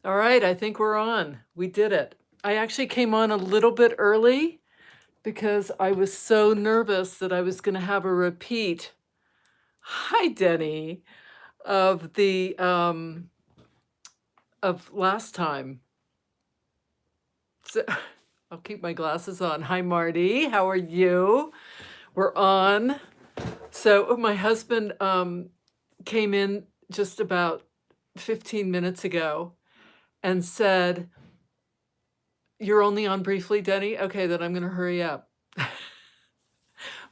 All right, I think we're on. We did it. I actually came on a little bit early because I was so nervous that I was going to have a repeat. Hi, Denny, of the of last time. So I'll keep my glasses on. Hi, Marty. How are you? We're on. So my husband came in just about 15 minutes ago and said, "You're only on briefly, Denny? Okay, then I'm going to hurry up."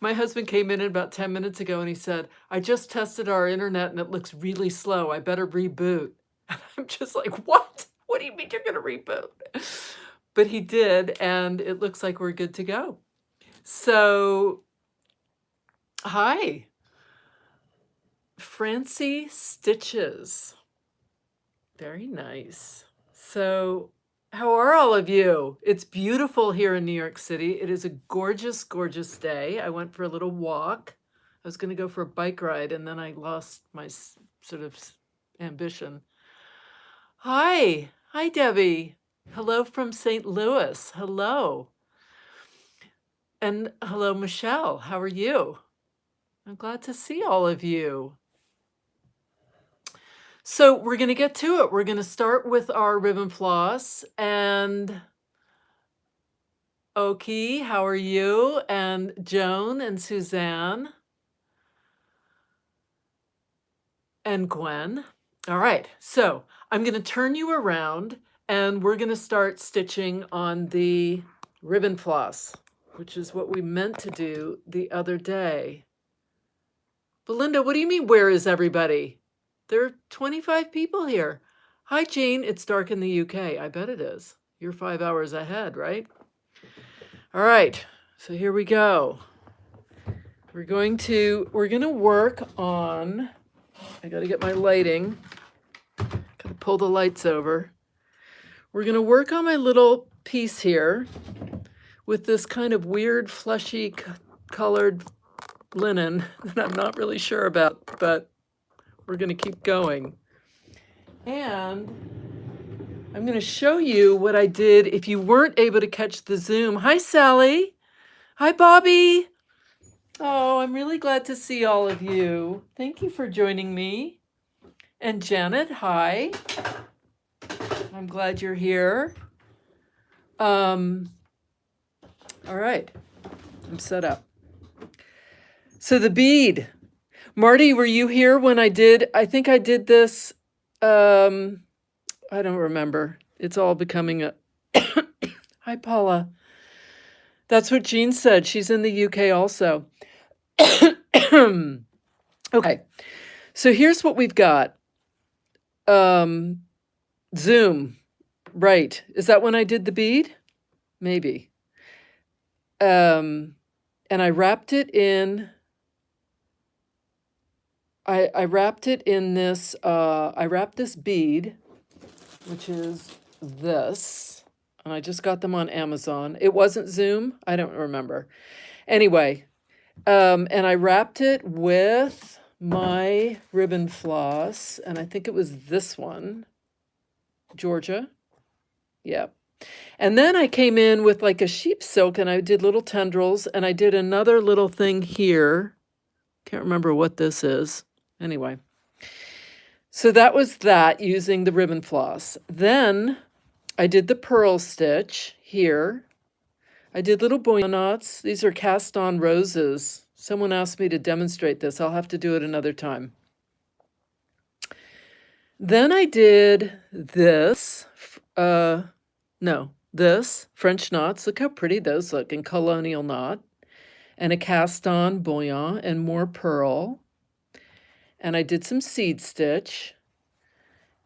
My husband came in about 10 minutes ago and he said, "I just tested our internet and it looks really slow. I better reboot." And I'm just like, "What? What do you mean you're going to reboot?" But he did, and it looks like we're good to go. So, hi, Francie Stitches. Very nice. So, how are all of you? It's beautiful here in New York City. It is a gorgeous, gorgeous day. I went for a little walk. I was going to go for a bike ride, and then I lost my sort of ambition. Hi. Hi, Debbie. Hello from St. Louis. Hello. And hello, Michelle. How are you? I'm glad to see all of you. So we're going to get to it. We're going to start with our ribbon floss. And Oki, how are you? And Joan and Suzanne and Gwen. All right, so I'm going to turn you around and we're going to start stitching on the ribbon floss, which is what we meant to do the other day. Belinda, what do you mean, where is everybody? There are 25 people here. Hi, Jean. It's dark in the UK. I bet it is. You're 5 hours ahead, right? All right, so here we go. We're going to work on, I got to get my lighting. Got to pull the lights over. We're going to work on my little piece here with this kind of weird fleshy colored linen that I'm not really sure about, but we're going to keep going. And I'm going to show you what I did if you weren't able to catch the Zoom. Hi, Sally. Hi, Bobby. Oh, I'm really glad to see all of you. Thank you for joining me. And Janet, hi. I'm glad you're here. All right, I'm set up. So the bead. Marty, were you here when I think I did this, I don't remember. It's all becoming a, hi, Paula. That's what Jean said. She's in the UK also. Okay, so here's what we've got. Zoom, right. Is that when I did the bead? Maybe. And I wrapped it in, I wrapped it in this, I wrapped this bead, which is this, and I just got them on Amazon. It wasn't Zoom, I don't remember. Anyway, and I wrapped it with my ribbon floss, and I think it was this one, Georgia. Yep. And then I came in with like a sheep silk and I did little tendrils and I did another little thing here. Can't remember what this is. Anyway, so that was that using the ribbon floss. Then I did the purl stitch here. I did little bullion knots. These are cast on roses. Someone asked me to demonstrate this. I'll have to do it another time. Then I did this, this French knots. Look how pretty those look, and colonial knot, and a cast on bullion and more purl. And I did some seed stitch.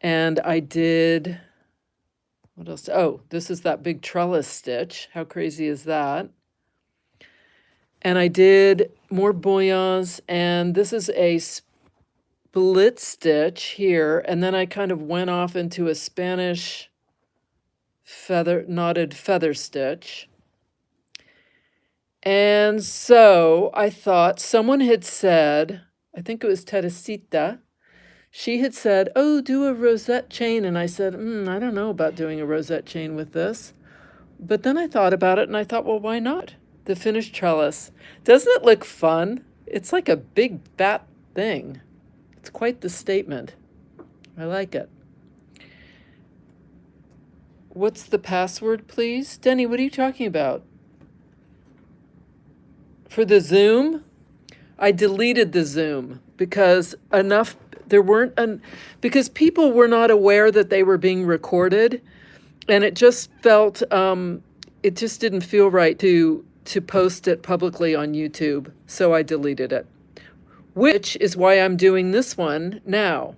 And I did, what else? Oh, this is that big trellis stitch. How crazy is that? And I did more bullions, and this is a split stitch here. And then I kind of went off into a Spanish knotted feather stitch. And so I thought someone had said, I think it was Teresita, she had said, oh, do a rosette chain. And I said, I don't know about doing a rosette chain with this. But then I thought about it and I thought, well, why not? The finished trellis. Doesn't it look fun? It's like a big fat thing. It's quite the statement. I like it. What's the password, please? Denny, what are you talking about? For the Zoom? I deleted the Zoom because because people were not aware that they were being recorded, and it just felt, it just didn't feel right to post it publicly on YouTube, so I deleted it, which is why I'm doing this one now.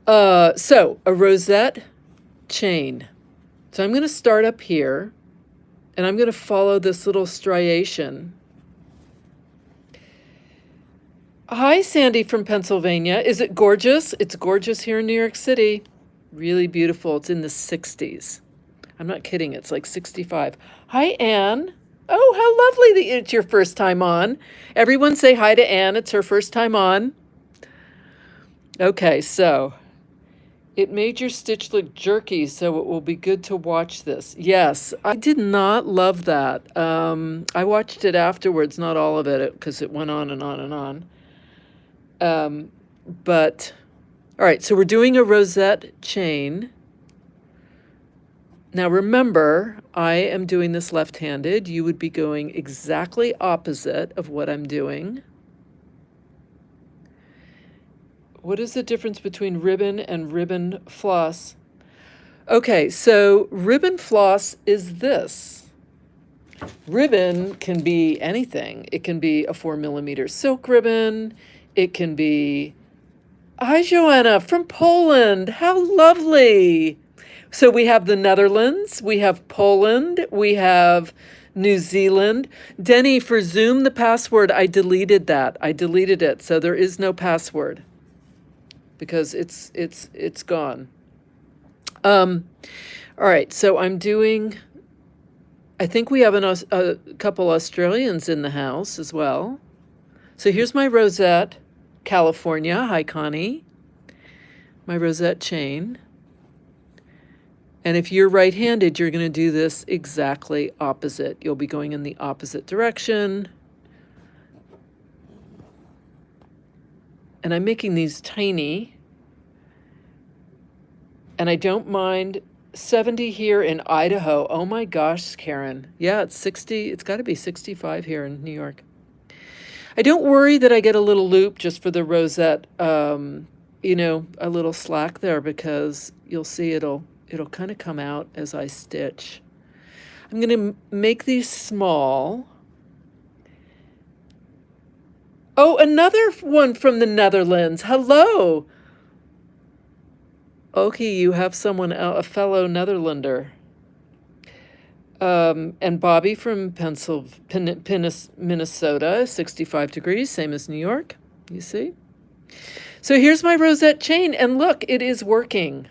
So a rosette chain. So I'm going to start up here, and I'm going to follow this little striation. Hi, Sandy from Pennsylvania. Is it gorgeous? It's gorgeous here in New York City. Really beautiful. It's in the 60s. I'm not kidding. It's like 65. Hi, Anne. Oh, how lovely that it's your first time on. Everyone say hi to Anne. It's her first time on. Okay, so it made your stitch look jerky, so it will be good to watch this. Yes, I did not love that. I watched it afterwards, not all of it, because it went on and on and on. But, all right, so we're doing a rosette chain. Now remember, I am doing this left-handed. You would be going exactly opposite of what I'm doing. What is the difference between ribbon and ribbon floss? Okay, so ribbon floss is this. Ribbon can be anything. It can be a 4mm silk ribbon. It can be, hi, Joanna from Poland. How lovely. So we have the Netherlands, we have Poland, we have New Zealand. Denny, for Zoom, the password, I deleted that. I deleted it, so there is no password because it's gone. All right, so I'm doing, I think we have a couple Australians in the house as well. So here's my rosette, California. Hi, Connie. My rosette chain. And if you're right-handed, you're going to do this exactly opposite. You'll be going in the opposite direction. And I'm making these tiny. And I don't mind 70 here in Idaho. Oh my gosh, Karen. Yeah, it's 60. It's got to be 65 here in New York. I don't worry that I get a little loop just for the rosette, you know, a little slack there, because you'll see it'll kind of come out as I stitch. I'm going to make these small. Oh, another one from the Netherlands. Hello. Okay, you have someone else, a fellow Netherlander. And Bobby from Minnesota, 65 degrees, same as New York, you see? So here's my rosette chain, and look, it is working.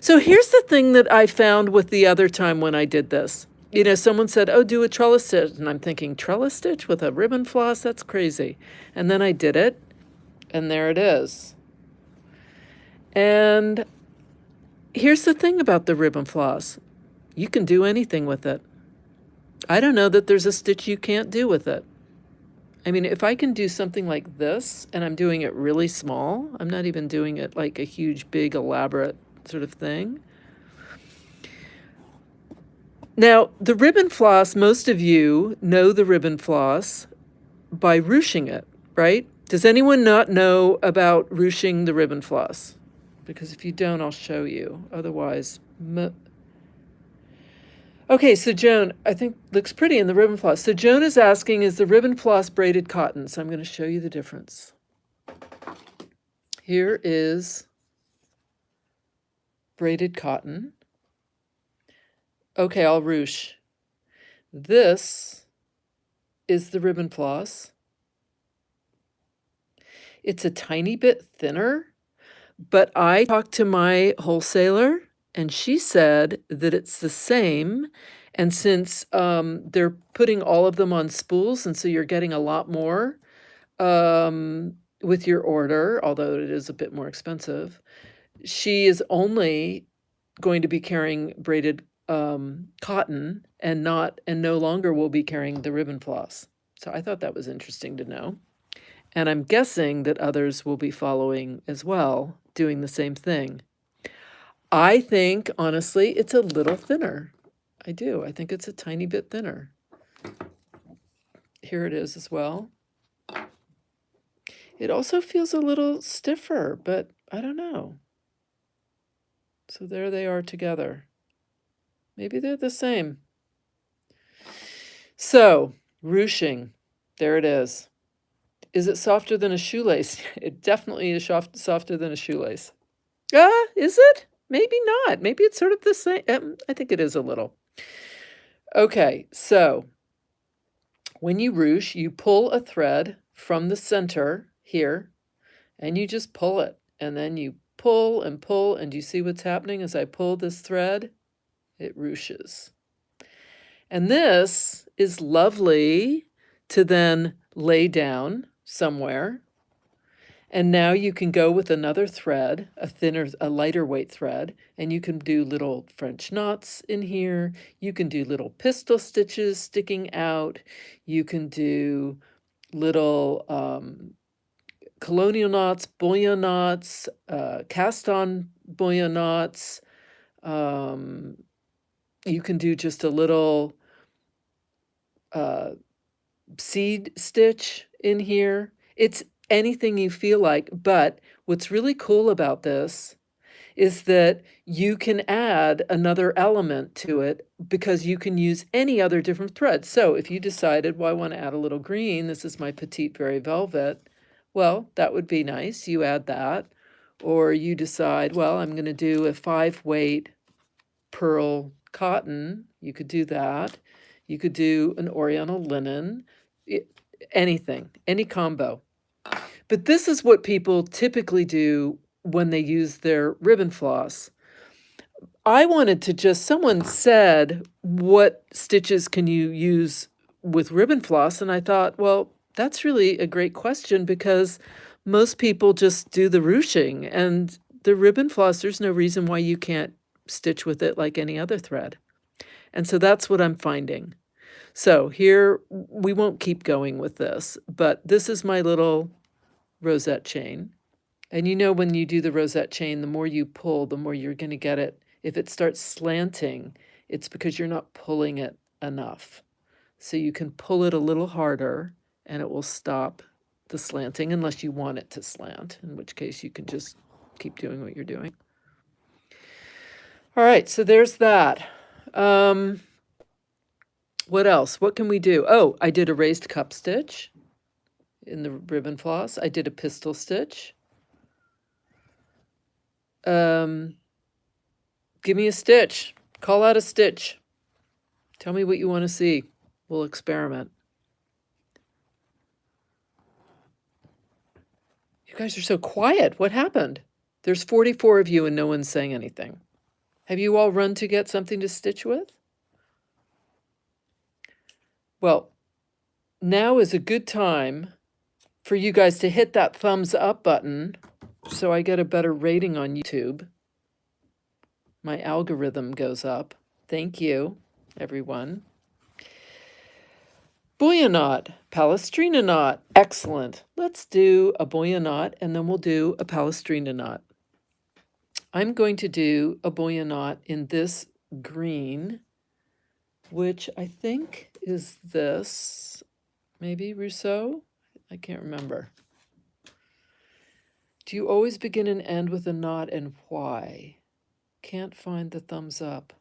So here's the thing that I found with the other time when I did this. You know, someone said, oh, do a trellis stitch. And I'm thinking, trellis stitch with a ribbon floss? That's crazy. And then I did it, and there it is. And here's the thing about the ribbon floss. You can do anything with it. I don't know that there's a stitch you can't do with it. I mean, if I can do something like this, and I'm doing it really small, I'm not even doing it like a huge, big, elaborate sort of thing. Now, the ribbon floss, most of you know the ribbon floss by ruching it, right? Does anyone not know about ruching the ribbon floss? Because if you don't, I'll show you. Otherwise, okay, so Joan, I think looks pretty in the ribbon floss. So Joan is asking, is the ribbon floss braided cotton? So I'm going to show you the difference. Here is braided cotton. Okay, I'll ruche. This is the ribbon floss. It's a tiny bit thinner, but I talked to my wholesaler, and she said that it's the same. And since they're putting all of them on spools, and so you're getting a lot more, with your order, although it is a bit more expensive. She is only going to be carrying braided cotton and no longer will be carrying the ribbon floss. So I thought that was interesting to know. And I'm guessing that others will be following as well, doing the same thing. I think, honestly, it's a little thinner. I do. I think it's a tiny bit thinner. Here it is as well. It also feels a little stiffer, but I don't know. So there they are together. Maybe they're the same. So, ruching. There it is. Is it softer than a shoelace? It definitely is softer than a shoelace. Is it? Maybe not. Maybe it's sort of the same. I think it is a little. Okay, so when you ruche, you pull a thread from the center here, and you just pull it. And then you pull, and you see what's happening as I pull this thread? It ruches. And this is lovely to then lay down somewhere. And now you can go with another thread, a lighter weight thread, and you can do little French knots in here. You can do little pistol stitches sticking out. You can do little colonial knots, bullion knots, cast on bullion knots. You can do just a little seed stitch in here. It's anything you feel like, but what's really cool about this is that you can add another element to it because you can use any other different thread. So if you decided, well, I want to add a little green, this is my Petite Very Velvet, well, that would be nice. You add that. Or you decide, well, I'm going to do a 5-weight pearl cotton. You could do that. You could do an Oriental linen, anything, any combo. But this is what people typically do when they use their ribbon floss. I wanted to someone said, what stitches can you use with ribbon floss? And I thought, well, that's really a great question because most people just do the ruching, and the ribbon floss, there's no reason why you can't stitch with it like any other thread. And so that's what I'm finding. So here, we won't keep going with this, but this is my little rosette chain. And you know, when you do the rosette chain, the more you pull, the more you're going to get it. If it starts slanting, it's because you're not pulling it enough. So you can pull it a little harder and it will stop the slanting unless you want it to slant, in which case you can just keep doing what you're doing. All right, so there's that. What else? What can we do? Oh, I did a raised cup stitch in the ribbon floss. I did a pistol stitch. Give me a stitch. Call out a stitch. Tell me what you want to see. We'll experiment. You guys are so quiet. What happened? There's 44 of you and no one's saying anything. Have you all run to get something to stitch with? Well, now is a good time for you guys to hit that thumbs up button so I get a better rating on YouTube. My algorithm goes up. Thank you, everyone. Bullion knot, Palestrina knot. Excellent. Let's do a bullion knot and then we'll do a Palestrina knot. I'm going to do a bullion knot in this green, which I think is this, maybe Rousseau? I can't remember. Do you always begin and end with a knot, and why? Can't find the thumbs up.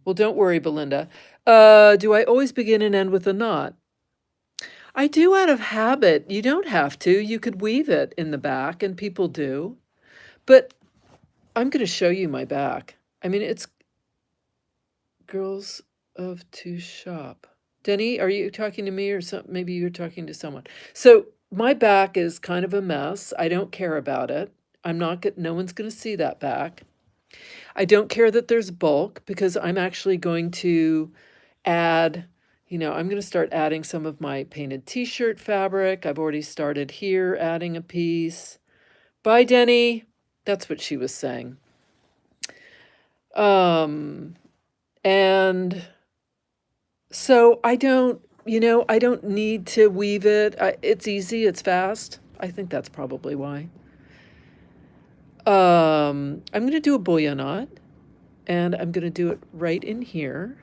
Well, don't worry, Belinda. Do I always begin and end with a knot? I do out of habit. You don't have to. You could weave it in the back, and people do. But I'm going to show you my back. I mean, it's Girls of Two Shop. Denny, are you talking to me or maybe you're talking to someone? So my back is kind of a mess. I don't care about it. No one's going to see that back. I don't care that there's bulk because I'm actually going to add I'm going to start adding some of my painted t-shirt fabric. I've already started here adding a piece. Bye, Denny. That's what she was saying. And so I don't need to weave it. It's easy, it's fast. I think that's probably why. I'm going to do a bullion knot, and I'm going to do it right in here,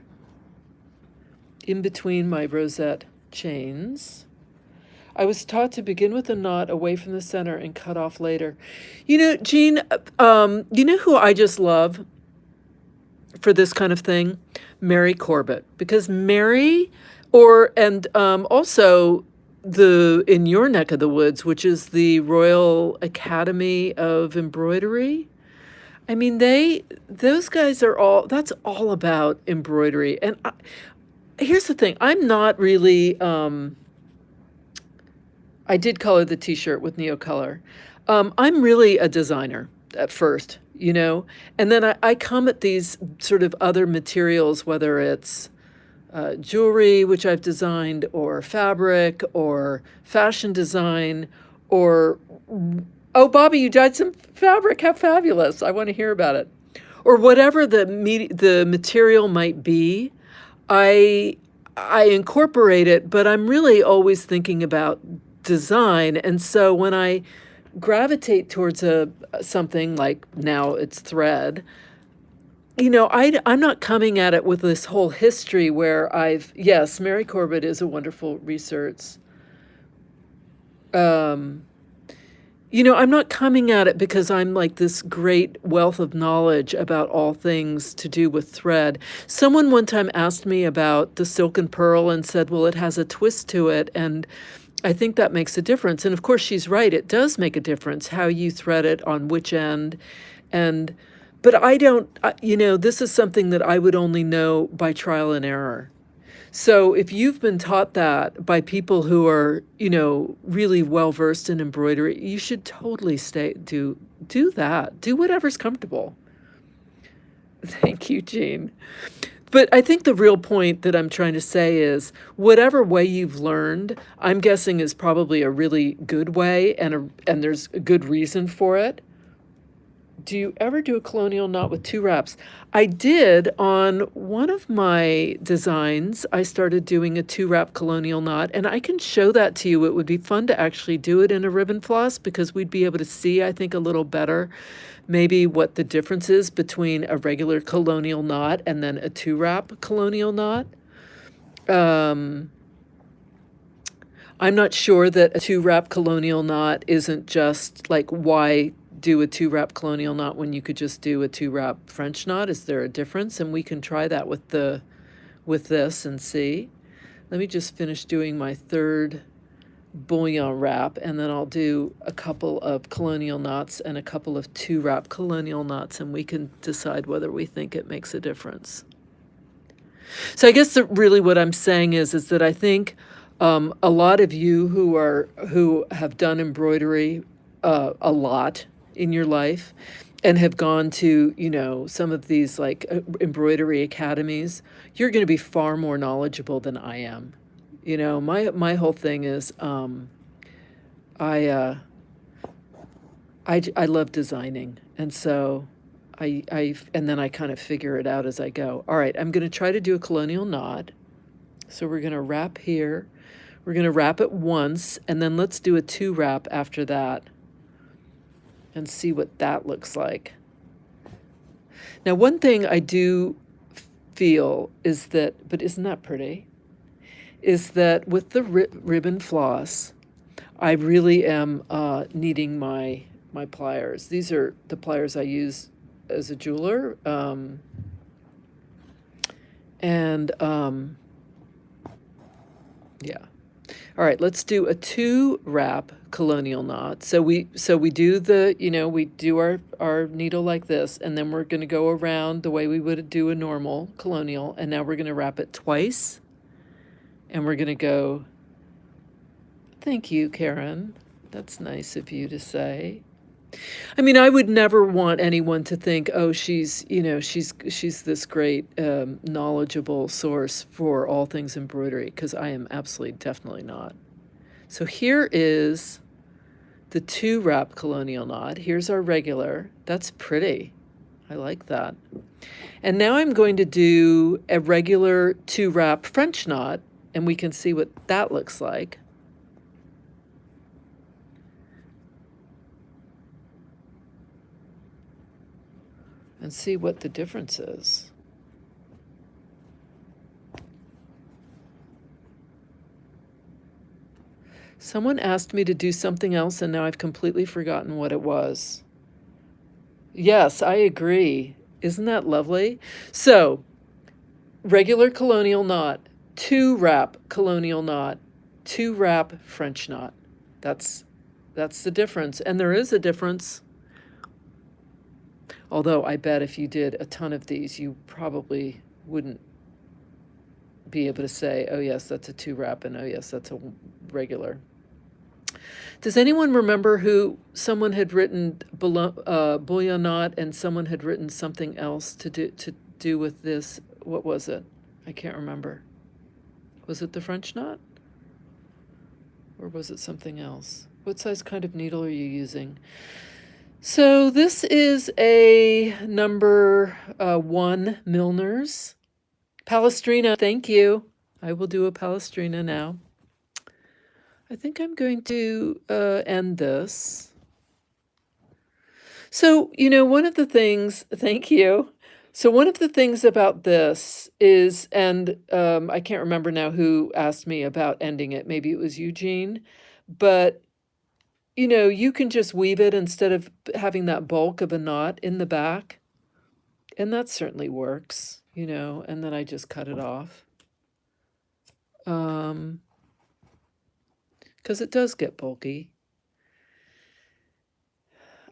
in between my rosette chains. I was taught to begin with a knot away from the center and cut off later. Jean, you know who I just love for this kind of thing? Mary Corbett. Because Mary, also in your neck of the woods, which is the Royal Academy of Embroidery. I mean, those guys that's all about embroidery. And here's the thing, I'm not really, I did color the t-shirt with Neocolor. I'm really a designer at first, and then I come at these sort of other materials, whether it's jewelry, which I've designed, or fabric, or fashion design, or, oh, Bobby, you dyed some fabric. How fabulous. I want to hear about it. Or whatever the material might be, I incorporate it, but I'm really always thinking about design. And so when I gravitate towards something like, now it's thread, I'm not coming at it with this whole history where yes, Mary Corbett is a wonderful research. I'm not coming at it because I'm like this great wealth of knowledge about all things to do with thread. Someone one time asked me about the silk and pearl and said, well, it has a twist to it. And I think that makes a difference. And of course, she's right. It does make a difference how you thread it on which end. But I don't, this is something that I would only know by trial and error. So if you've been taught that by people who are, really well-versed in embroidery, you should totally do that. Do whatever's comfortable. Thank you, Jean. But I think the real point that I'm trying to say is whatever way you've learned, I'm guessing is probably a really good way, and there's a good reason for it. Do you ever do a colonial knot with 2 wraps? I did on one of my designs. I started doing a 2-wrap colonial knot, and I can show that to you. It would be fun to actually do it in a ribbon floss because we'd be able to see, I think, a little better maybe what the difference is between a regular colonial knot and then a 2-wrap colonial knot. I'm not sure that a 2-wrap colonial knot isn't just like, why do a 2-wrap colonial knot when you could just do a 2-wrap French knot? Is there a difference? And we can try that with this and see. Let me just finish doing my 3rd bullion wrap, and then I'll do a couple of colonial knots and a couple of 2-wrap colonial knots, and we can decide whether we think it makes a difference. So I guess that really what I'm saying is that I think a lot of you who have done embroidery a lot in your life and have gone to, some of these like embroidery academies, you're going to be far more knowledgeable than I am. My whole thing is I love designing, and so and then I kind of figure it out as I go. All right, I'm going to try to do a colonial knot. So we're going to wrap here. We're going to wrap it once, and then let's do a 2-wrap after that and see what that looks like. Now, one thing I do feel is that, but isn't that pretty, is that with the ribbon floss, I really am needing my pliers. These are the pliers I use as a jeweler. Yeah. All right, let's do a 2-wrap colonial knot. So we do we do our needle like this, and then we're going to go around the way we would do a normal colonial, and now we're going to wrap it twice, and we're going to go, thank you, Karen. That's nice of you to say. I mean, I would never want anyone to think, oh, she's, you know, she's this great, knowledgeable source for all things embroidery, because I am absolutely definitely not. So here is the 2-wrap colonial knot. Here's our regular. That's pretty. I like that. And now I'm going to do a regular 2-wrap French knot, and we can see what that looks like. And see what the difference is. Someone asked me to do something else, and now I've completely forgotten what it was. Yes, I agree. Isn't that lovely? So, regular colonial knot, 2-wrap colonial knot, 2-wrap French knot. That's the difference. And there is a difference. Although I bet if you did a ton of these, you probably wouldn't be able to say, oh yes, that's a 2-wrap, and oh yes, that's a regular. Does anyone remember who someone had written Bullion knot, and someone had written something else to do with this? What was it? I can't remember. Was it the French knot? Or was it something else? What size kind of needle are you using? So this is a number 1 Milner's. Palestrina, thank you. I will do a Palestrina now. I think I'm going to end this. So, you know, one of the things, thank you. So one of the things about this is, and I can't remember now who asked me about ending it. Maybe it was Eugene, but you know, you can just weave it instead of having that bulk of a knot in the back. And that certainly works, you know, and then I just cut it off. Because it does get bulky.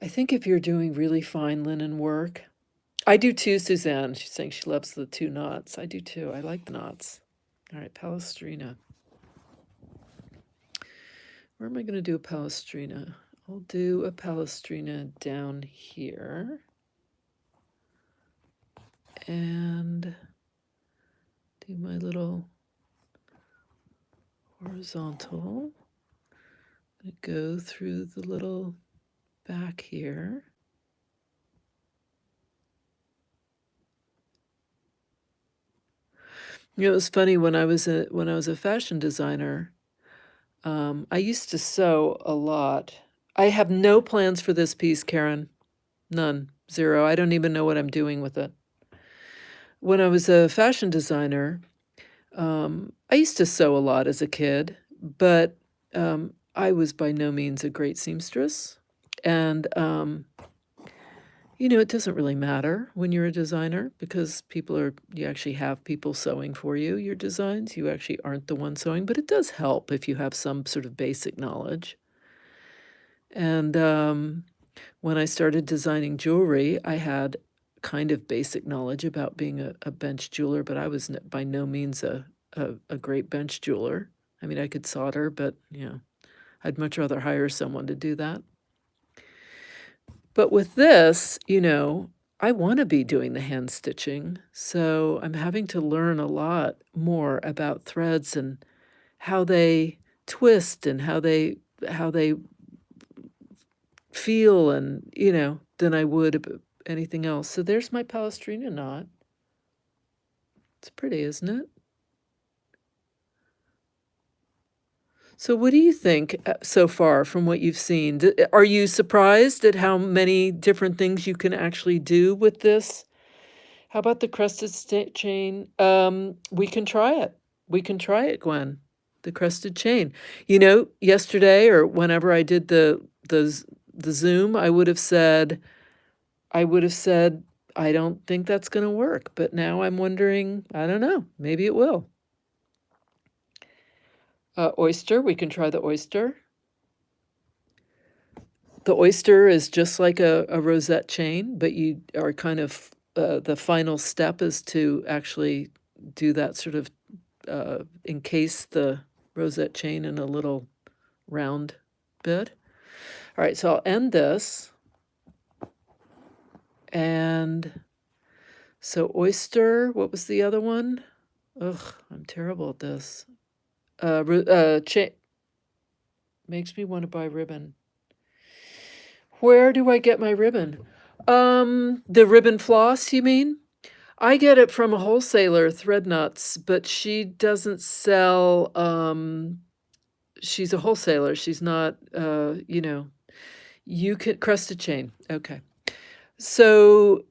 I think if you're doing really fine linen work, I do too, Suzanne. She's saying she loves the 2 knots. I do too. I like the knots. All right, Palestrina. Where am I going to do a Palestrina? I'll do a Palestrina down here. And do my little horizontal. I'm going to go through the little back here. You know, it was funny when I was a fashion designer. I used to sew a lot. I have no plans for this piece, Karen. None. 0. I don't even know what I'm doing with it. When I was a fashion designer, I used to sew a lot as a kid, but I was by no means a great seamstress. And, you know, it doesn't really matter when you're a designer because you actually have people sewing for you, your designs. You actually aren't the one sewing, but it does help if you have some sort of basic knowledge. And when I started designing jewelry, I had kind of basic knowledge about being a bench jeweler, but I was by no means a great bench jeweler. I mean, I could solder, but, you know, I'd much rather hire someone to do that. But with this, you know, I want to be doing the hand stitching, so I'm having to learn a lot more about threads and how they twist and how they feel, and, you know, than I would anything else. So there's my Palestrina knot. It's pretty, isn't it? So what do you think so far from what you've seen? Are you surprised at how many different things you can actually do with this? How about the crusted chain? We can try it. We can try it, Gwen. The crusted chain. You know, yesterday or whenever I did the Zoom, I would have said, I don't think that's going to work. But now I'm wondering, I don't know, maybe it will. Oyster, we can try the oyster. The oyster is just like a rosette chain, but you are kind of, the final step is to actually do that sort of, encase the rosette chain in a little round bit. All right, so I'll end this. And so Oyster, what was the other one? Ugh, I'm terrible at this. Makes me want to buy ribbon. Where do I get my ribbon? The Ribbon Floss, you mean? I get it from a wholesaler, Threadnuts, but she doesn't sell, she's a wholesaler. She's not, you can, Crusted chain. Okay. So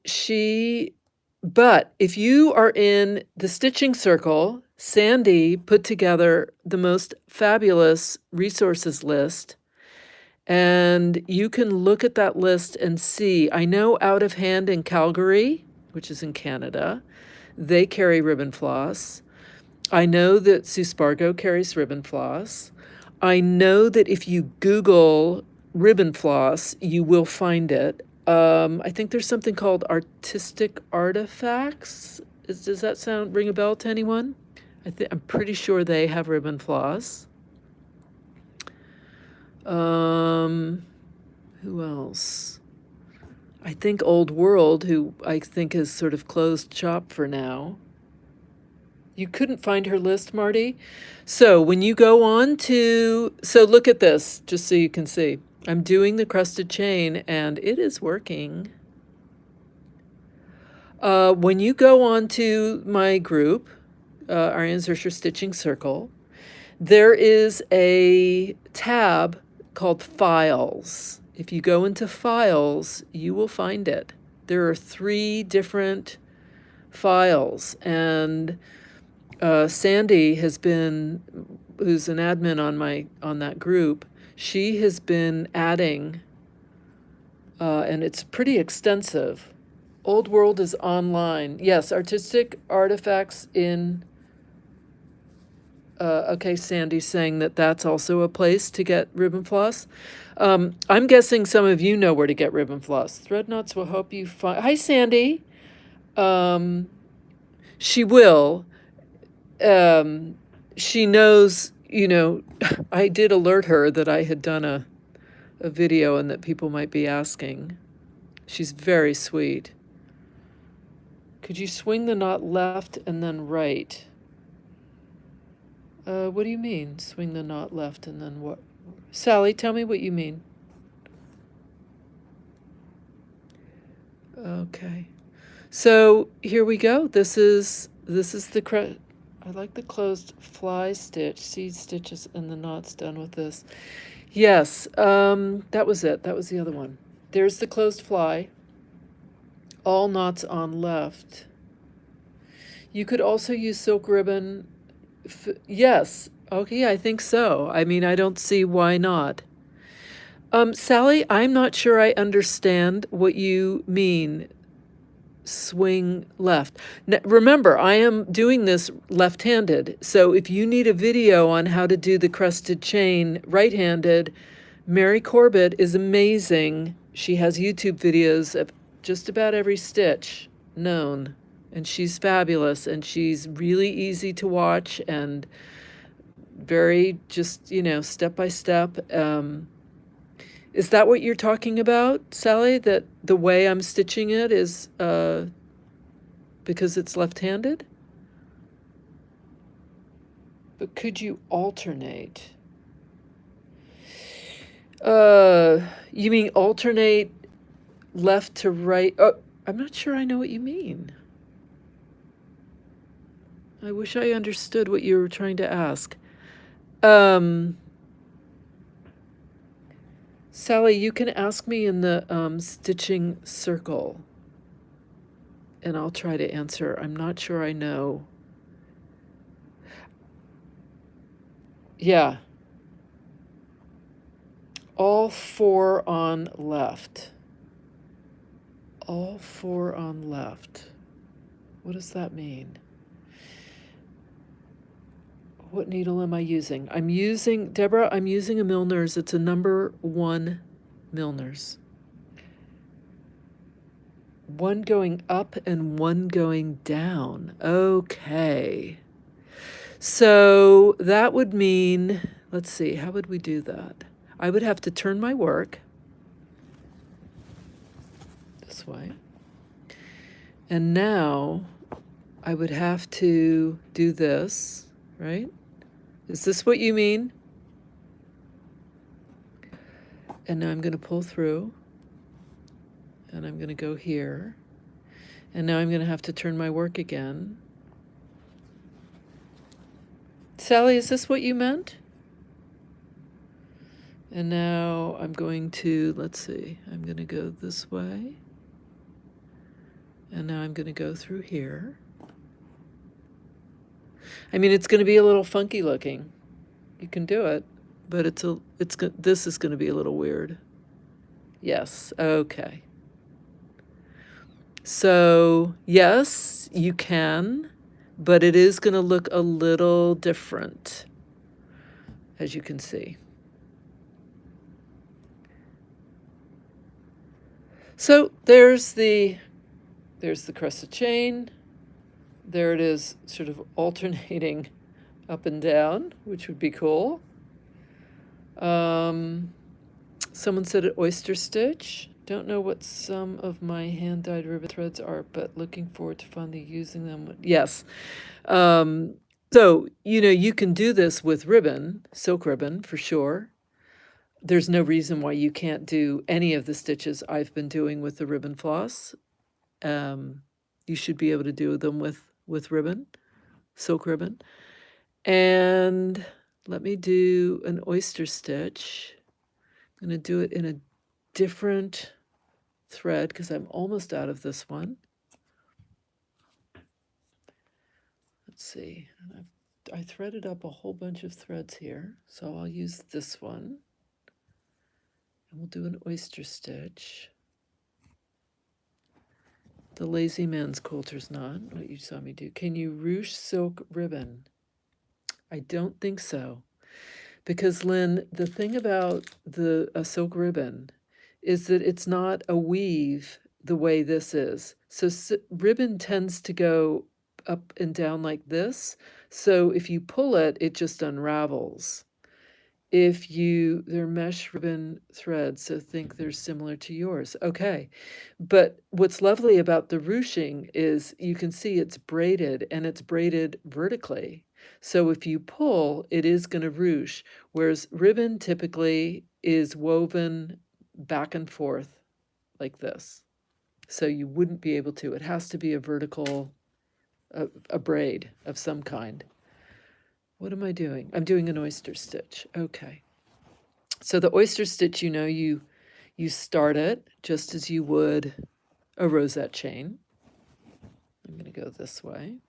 but if you are in the stitching circle, Sandy put together the most fabulous resources list. And you can look at that list and see, I know Out of Hand in Calgary, which is in Canada, they carry Ribbon Floss. I know that Sue Spargo carries Ribbon Floss. I know that if you Google Ribbon Floss, you will find it. I think there's something called Artistic Artifacts. Does that ring a bell to anyone? I'm pretty sure they have Ribbon Floss. Who else? I think Old World, who I think is sort of closed shop for now. You couldn't find her list, Marty? So when you go on so look at this, just so you can see. I'm doing the crusted chain, and it is working. When you go on to my group, Ariane Zurcher Stitching Circle, there is a tab called Files. If you go into Files, you will find it. There are 3 different files, and Sandy has been, who's an admin on that group, she has been adding, and it's pretty extensive. Old World is online. Yes, Artistic Artifacts in. Okay, Sandy's saying that that's also a place to get Ribbon Floss. I'm guessing some of you know where to get Ribbon Floss. Threadnuts will help you find. Hi, Sandy. She will. She knows, I did alert her that I had done a video and that people might be asking. She's very sweet. Could you swing the knot left and then right? What do you mean, swing the knot left and then what? Sally, tell me what you mean. Okay. So here we go. This is I like the closed fly stitch, seed stitches, and the knots done with this. Yes, that was it. That was the other one. There's the closed fly. All knots on left. You could also use silk ribbon. Yes. Okay, I think so. I mean, I don't see why not. Sally, I'm not sure I understand what you mean, swing left. Now, remember, I am doing this left-handed, so if you need a video on how to do the crusted chain right-handed, Mary Corbett is amazing. She has YouTube videos of just about every stitch known, and she's fabulous, and she's really easy to watch and very just, step by step. Is that what you're talking about, Sally? That the way I'm stitching it is because it's left-handed? But could you alternate? You mean alternate left to right? Oh, I'm not sure I know what you mean. I wish I understood what you were trying to ask. Sally, you can ask me in the stitching circle, and I'll try to answer. I'm not sure I know. Yeah. All 4 on left. All 4 on left. What does that mean? What needle am I using? Deborah, I'm using a Milner's. It's a number 1 Milner's. 1 going up and 1 going down. Okay. So that would mean, let's see, how would we do that? I would have to turn my work this way. And now I would have to do this, right? Is this what you mean? And now I'm going to pull through, and I'm going to go here. And now I'm going to have to turn my work again. Sally, is this what you meant? And now I'm going to, let's see, I'm going to go this way. And now I'm going to go through here. I mean, it's going to be a little funky looking. You can do it, but this is going to be a little weird. Yes, okay. So, yes, you can, but it is going to look a little different, as you can see. So there's the crusted chain. There it is, sort of alternating up and down, which would be cool. Someone said an oyster stitch. Don't know what some of my hand-dyed ribbon threads are, but looking forward to finally using them. Yes. So, you can do this with ribbon, silk ribbon, for sure. There's no reason why you can't do any of the stitches I've been doing with the ribbon floss. You should be able to do them with ribbon, silk ribbon. And let me do an oyster stitch. I'm going to do it in a different thread because I'm almost out of this one. Let's see. I threaded up a whole bunch of threads here, so I'll use this one. And we'll do an oyster stitch. The lazy man's quilter's knot, what you saw me do. Can you ruche silk ribbon? I don't think so. Because, Lynn, the thing about a silk ribbon is that it's not a weave the way this is. So ribbon tends to go up and down like this. So if you pull it, it just unravels. They're mesh ribbon threads, so think they're similar to yours. Okay, but what's lovely about the ruching is you can see it's braided, and it's braided vertically. So if you pull, it is going to ruche, whereas ribbon typically is woven back and forth like this. So you wouldn't be able to. It has to be a vertical, a braid of some kind. What am I doing? I'm doing an oyster stitch. Okay. So the oyster stitch, you start it just as you would a rosette chain. I'm going to go this way.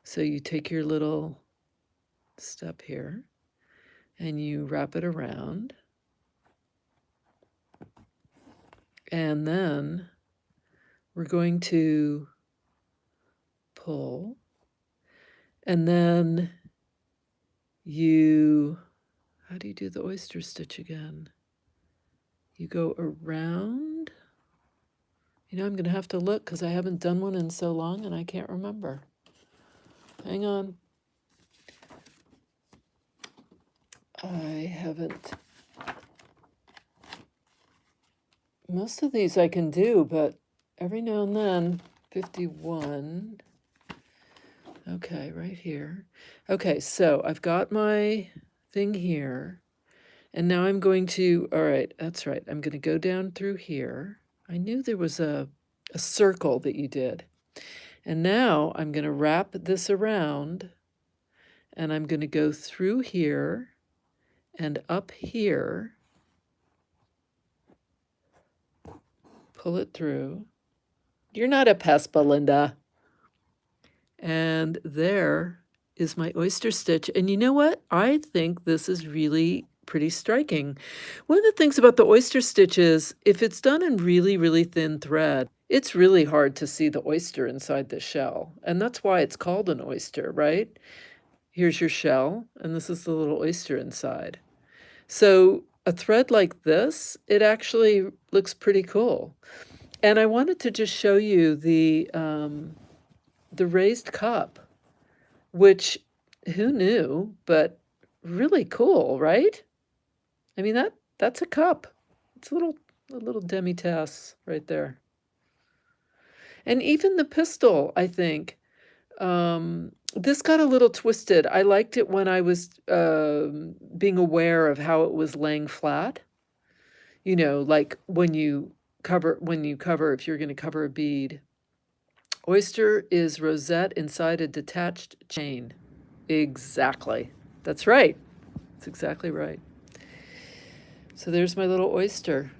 So you take your little step here and you wrap it around. And then we're going to pull. And then how do you do the oyster stitch again? You go around. I'm going to have to look because I haven't done one in so long and I can't remember. Hang on. I haven't. Most of these I can do, but every now and then, 51. Okay, right here. Okay, so I've got my thing here. And now I'm going to, all right, that's right. I'm going to go down through here. I knew there was a circle that you did. And now I'm going to wrap this around, and I'm going to go through here and up here. Pull it through. You're not a pest, Belinda. And there is my oyster stitch. And you know what? I think this is really pretty striking. One of the things about the oyster stitch is if it's done in really, really thin thread, it's really hard to see the oyster inside the shell. And that's why it's called an oyster, right? Here's your shell, and this is the little oyster inside. So a thread like this, it actually looks pretty cool. And I wanted to just show you the raised cup, which who knew, but really cool, right? I mean, that's a cup. It's a little demi-tasse right there. And even the pistol, I think. This got a little twisted. I liked it when I was being aware of how it was laying flat. You know, like when you cover, if you're going to cover a bead. Oyster is rosette inside a detached chain. Exactly. That's right. That's exactly right. So there's my little oyster.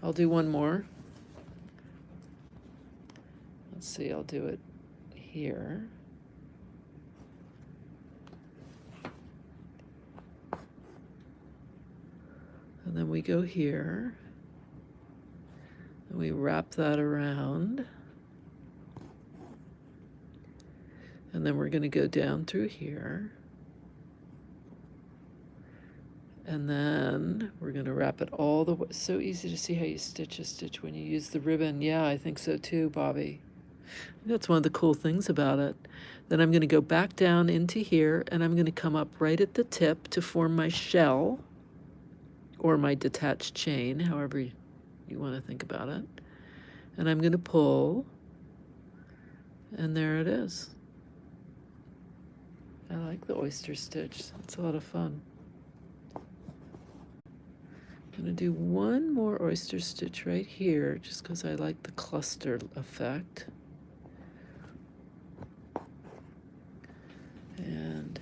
I'll do one more. Let's see, I'll do it here. And then we go here. And we wrap that around. And then we're going to go down through here. And then we're going to wrap it all the way. So easy to see how you stitch a stitch when you use the ribbon. Yeah, I think so too, Bobby. That's one of the cool things about it. Then I'm going to go back down into here, and I'm going to come up right at the tip to form my shell, or my detached chain, however you want to think about it. And I'm going to pull, and there it is. I like the oyster stitch. It's a lot of fun. I'm going to do one more oyster stitch right here, just because I like the cluster effect. And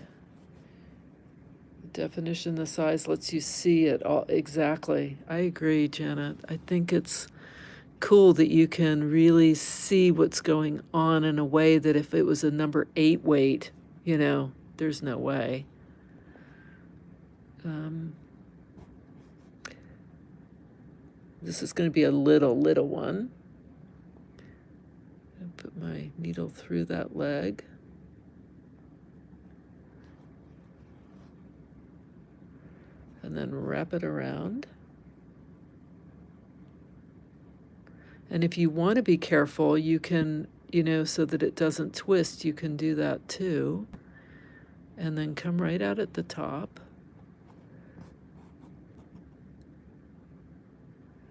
the definition, the size lets you see it all exactly. I agree, Janet. I think it's cool that you can really see what's going on in a way that if it was a number 8 weight, you know, there's no way. This is going to be a little one. I'll put my needle through that leg. And then wrap it around. And if you want to be careful, you can, you know, so that it doesn't twist, you can do that too. And then come right out at the top.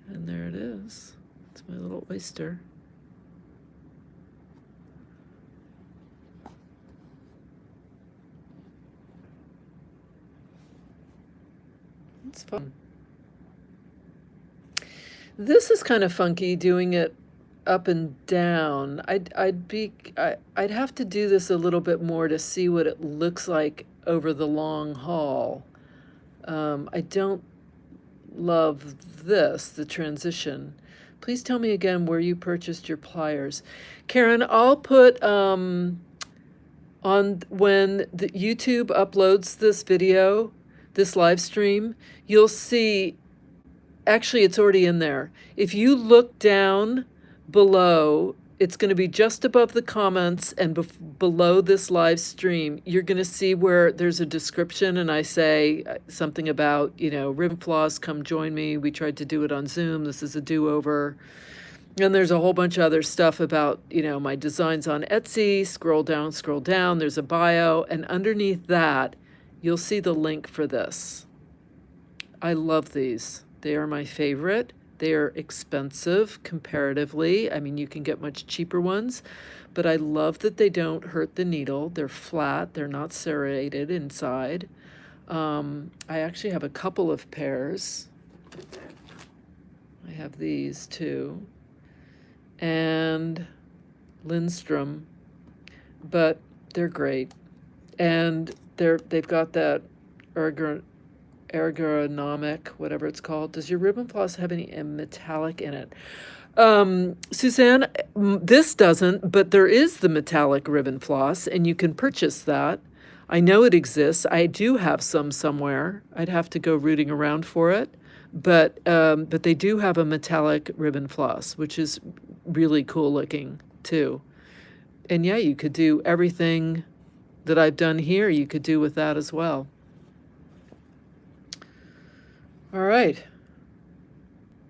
And there it is. It's my little oyster. It's fun. This is kind of funky, doing it up and down. I'd have to do this a little bit more to see what it looks like over the long haul. I don't love this, the transition. Please tell me again where you purchased your pliers. Karen, I'll put on when the YouTube uploads this video, this live stream, you'll see, actually it's already in there. If you look down below, it's going to be just above the comments and below this live stream, you're going to see where there's a description, and I say something about, you know, Ribbon Floss, come join me. We tried to do it on Zoom. This is a do-over. And there's a whole bunch of other stuff about, you know, my designs on Etsy. Scroll down. There's a bio. And underneath that, you'll see the link for this. I love these. They are my favorite. They are expensive comparatively. I mean, you can get much cheaper ones, but I love that they don't hurt the needle. They're flat. They're not serrated inside. I actually have a couple of pairs. I have these too. And Lindstrom, but they're great. And they've got that ergonomic, whatever it's called. Does your Ribbon Floss have any metallic in it? Suzanne, this doesn't, but there is the metallic Ribbon Floss, and you can purchase that. I know it exists. I do have some somewhere. I'd have to go rooting around for it, but they do have a metallic Ribbon Floss, which is really cool looking too. And yeah, you could do everything that I've done here, you could do with that as well. All right.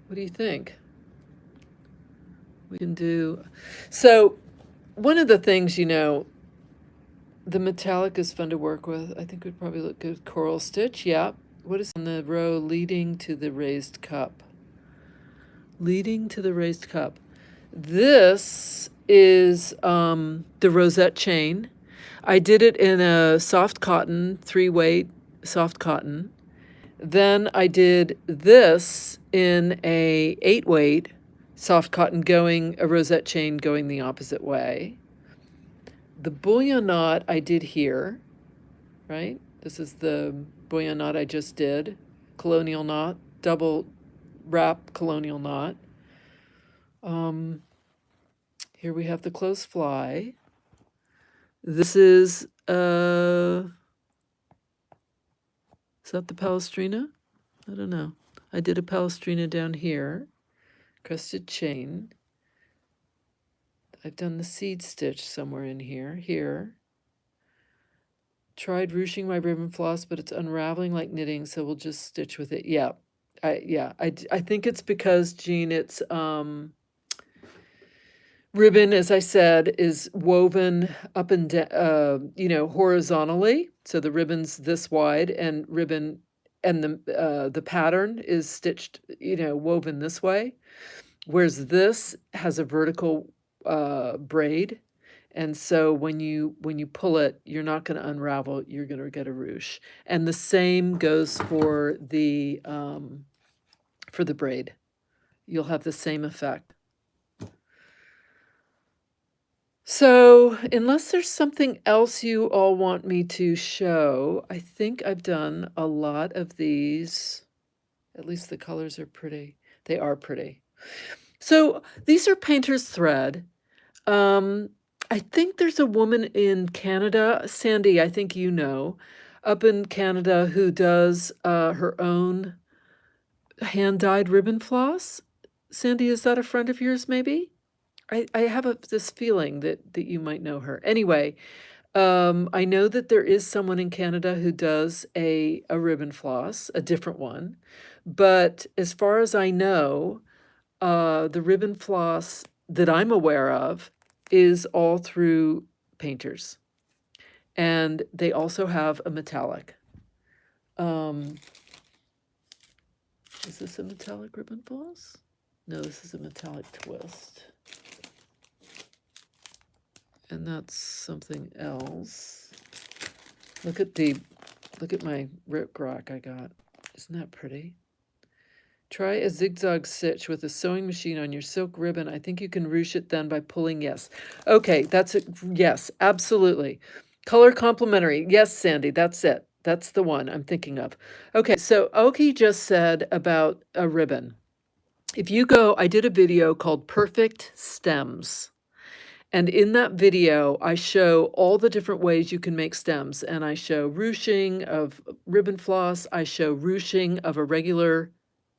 What do you think? We can do, so one of the things, you know, the metallic is fun to work with. I think would probably look good. Coral stitch, yeah. What is on the row leading to the raised cup? Leading to the raised cup. This is the Rosette chain. I did it in a soft cotton, 3-weight soft cotton. Then I did this in a 8-weight soft cotton, going a Rosette chain going the opposite way. The bullion knot I did here, right? This is the bullion knot I just did. Colonial knot, double wrap colonial knot. Here we have the close fly. This is that the Palestrina? I don't know. I did a Palestrina down here, crusted chain. I've done the seed stitch somewhere in here. Tried ruching my ribbon floss, but it's unraveling like knitting, so we'll just stitch with it. Yeah, I think it's because, Jean, it's ribbon, as I said, is woven up and down, horizontally. So the ribbon's this wide, and ribbon, and the pattern is stitched, woven this way, whereas this has a vertical braid. And so when you pull it, you're not going to unravel, you're going to get a ruche. And the same goes for the braid. You'll have the same effect. So unless there's something else you all want me to show, I think I've done a lot of these. At least the colors are pretty. They are pretty. So these are painter's thread. I think there's a woman in Canada, Sandy, I think you know, up in Canada, who does her own hand-dyed ribbon floss. Sandy, is that a friend of yours, maybe? I have this feeling that you might know her. Anyway, I know that there is someone in Canada who does a ribbon floss, a different one. But as far as I know, the ribbon floss that I'm aware of is all through painters. And they also have a metallic. Is this a metallic ribbon floss? No, this is a metallic twist. And that's something else. Look at my rip rack I got. Isn't that pretty? Try a zigzag stitch with a sewing machine on your silk ribbon. I think you can ruche it then by pulling. Yes. Okay, that's it. Yes, absolutely. Color complementary. Yes, Sandy, that's it. That's the one I'm thinking of. Okay, so Oki just said about a ribbon. If you go, I did a video called Perfect Stems. And in that video, I show all the different ways you can make stems. And I show ruching of ribbon floss. I show ruching of a regular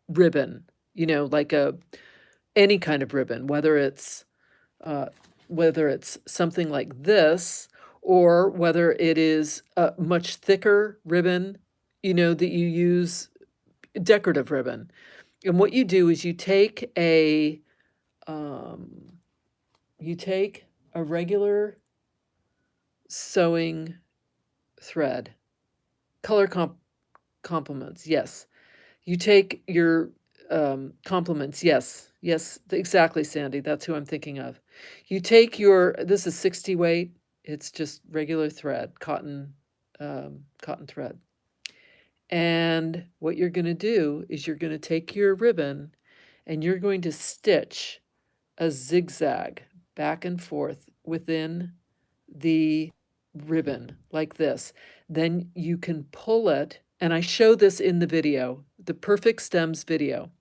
ribbon, like any kind of ribbon, whether it's something like this, or whether it is a much thicker ribbon, that you use, decorative ribbon. And what you do is you take a regular sewing thread, color complements, yes. You take your complements, yes, exactly, Sandy, that's who I'm thinking of. You take this is 60 weight, it's just regular thread, cotton thread. And what you're going to do is you're going to take your ribbon and you're going to stitch a zigzag back and forth within the ribbon like this. Then you can pull it, and I show this in the video, the Perfect Stems video.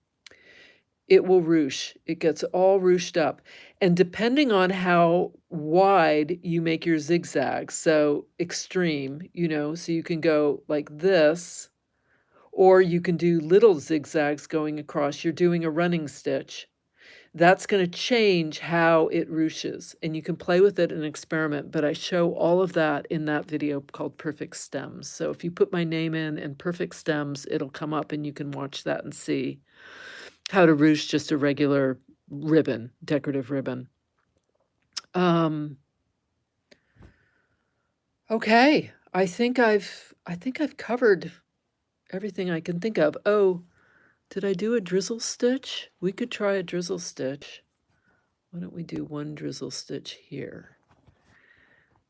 It will ruche. It gets all ruched up. And depending on how wide you make your zigzags, so extreme, so you can go like this, or you can do little zigzags going across. You're doing a running stitch. That's going to change how it ruches, and you can play with it and experiment, but I show all of that in that video called Perfect Stems. So if you put my name in and Perfect Stems, it'll come up and you can watch that and see how to ruche just a regular ribbon, decorative ribbon. Okay, I think I've covered everything I can think of. Oh, did I do a drizzle stitch? We could try a drizzle stitch. Why don't we do one drizzle stitch here?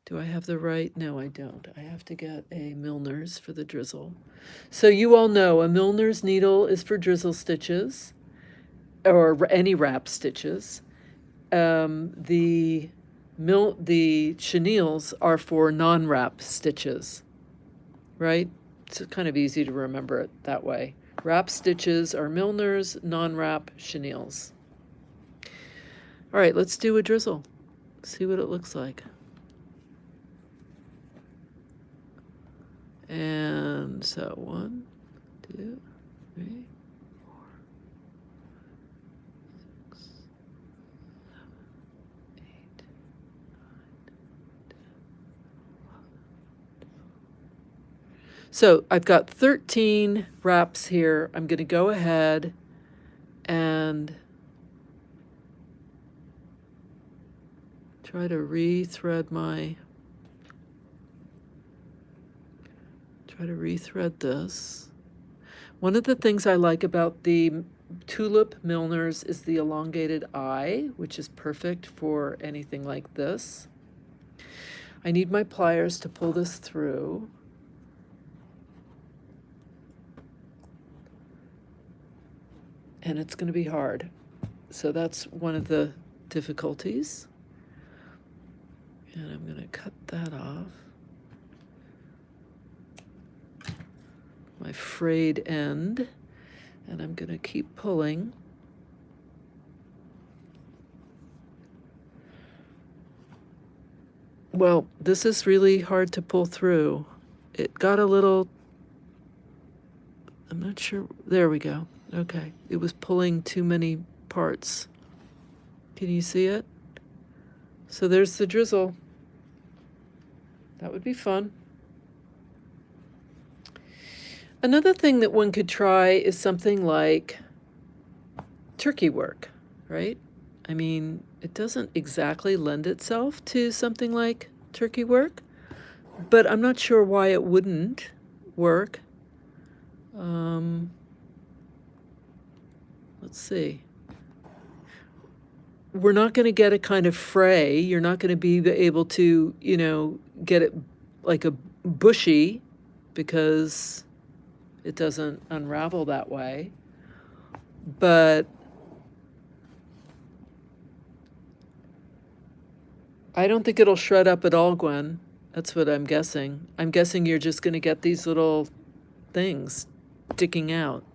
Do I have the right? No, I don't. I have to get a Milner's for the drizzle. So you all know a Milner's needle is for drizzle stitches or any wrap stitches. The chenilles are for non-wrap stitches, right? It's kind of easy to remember it that way. Wrap stitches are Milner's, non-wrap chenilles. All right, let's do a drizzle. See what it looks like. And so 1, 2, 3, 4, 6, 7, 8, 9, 10, 11. So I've got 13 wraps here. I'm going to go ahead and try to rethread this. One of the things I like about the tulip Milner's is the elongated eye, which is perfect for anything like this. I need my pliers to pull this through. And it's going to be hard. So that's one of the difficulties. And I'm going to cut that off. My frayed end, and I'm going to keep pulling. Well, this is really hard to pull through. It got a little, I'm not sure, there we go. Okay, it was pulling too many parts. Can you see it? So there's the drizzle. That would be fun. Another thing that one could try is something like turkey work, right? I mean, it doesn't exactly lend itself to something like turkey work, but I'm not sure why it wouldn't work. Let's see. We're not going to get a kind of fray. You're not going to be able to, you know, get it like a bushy because it doesn't unravel that way. But I don't think it'll shred up at all, Gwen. That's what I'm guessing. I'm guessing you're just going to get these little things sticking out.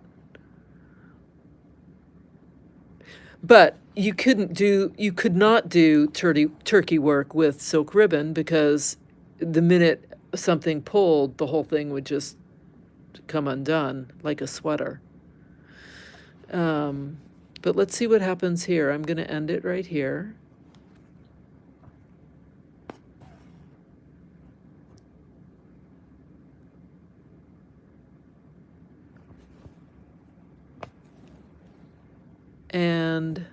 But you could not do turkey work with silk ribbon because the minute something pulled, the whole thing would just come undone like a sweater. But let's see what happens here. I'm going to end it right here. And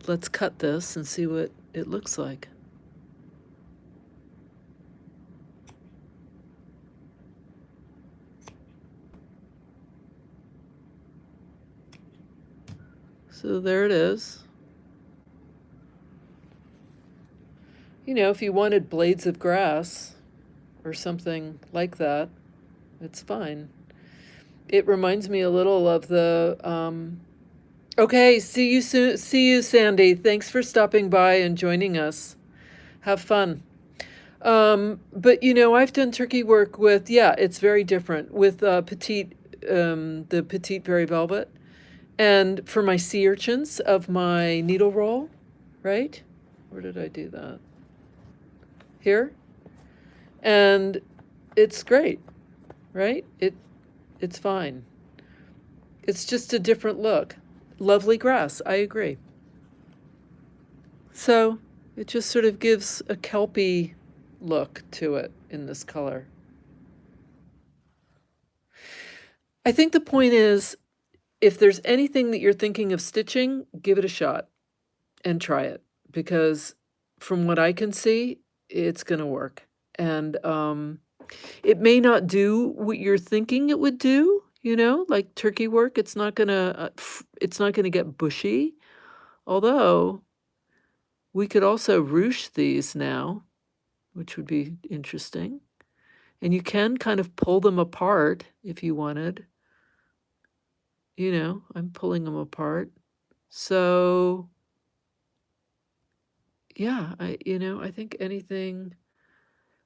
let's cut this and see what it looks like. So there it is. You know, if you wanted blades of grass or something like that, it's fine. It reminds me a little of the, okay, see you soon. See you, Sandy. Thanks for stopping by and joining us. Have fun. But you know, I've done turkey work with, yeah, it's very different with petite, the petite Very Velvet. And for my sea urchins of my needle roll, right? Where did I do that? Here. And it's great, right? It's fine. It's just a different look. Lovely grass, I agree. So it just sort of gives a kelpie look to it in this color. I think the point is, if there's anything that you're thinking of stitching, give it a shot and try it, because from what I can see, it's going to work. And it may not do what you're thinking it would do, you know, like turkey work. It's not going to get bushy, although We could also ruche these now, which would be interesting. And you can kind of pull them apart if you wanted. You know, I'm pulling them apart. So, yeah, I think anything,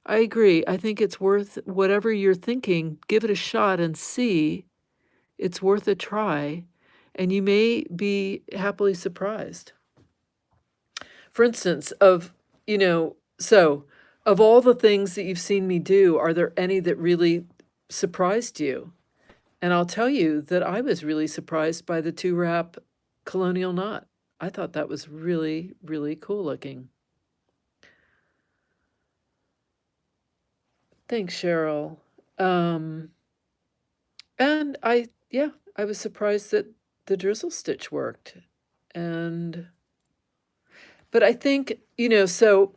I agree. I think it's worth whatever you're thinking, give it a shot and see. It's worth a try, and you may be happily surprised. For instance, of all the things that you've seen me do, are there any that really surprised you? And I'll tell you that I was really surprised by the 2-wrap colonial knot. I thought that was really, really cool looking. Thanks, Cheryl. And I was surprised that the drizzle stitch worked. But I think, so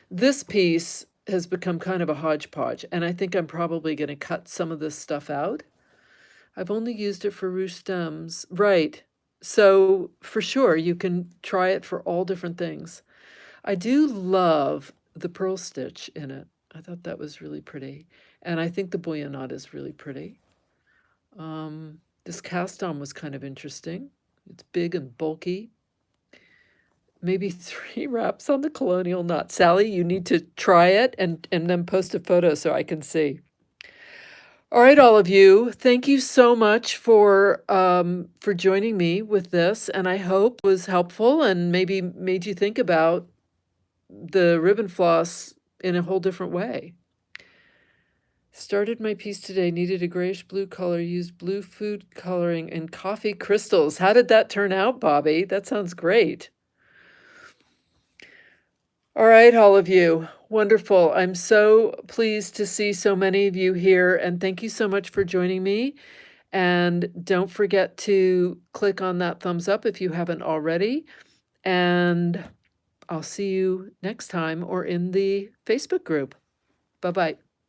this piece has become kind of a hodgepodge, and I think I'm probably going to cut some of this stuff out. I've only used it for ruche stems. Right. So for sure, you can try it for all different things. I do love the pearl stitch in it. I thought that was really pretty. And I think the bullion knot is really pretty. This cast on was kind of interesting. It's big and bulky. Maybe 3 wraps on the colonial knot. Sally, you need to try it and then post a photo so I can see. All right, all of you, thank you so much for joining me with this, and I hope it was helpful and maybe made you think about the ribbon floss in a whole different way. Started my piece today, needed a grayish blue color, used blue food coloring and coffee crystals. How did that turn out, Bobby? That sounds great. All right, all of you. Wonderful. I'm so pleased to see so many of you here, and thank you so much for joining me. And don't forget to click on that thumbs up if you haven't already. And I'll see you next time or in the Facebook group. Bye-bye.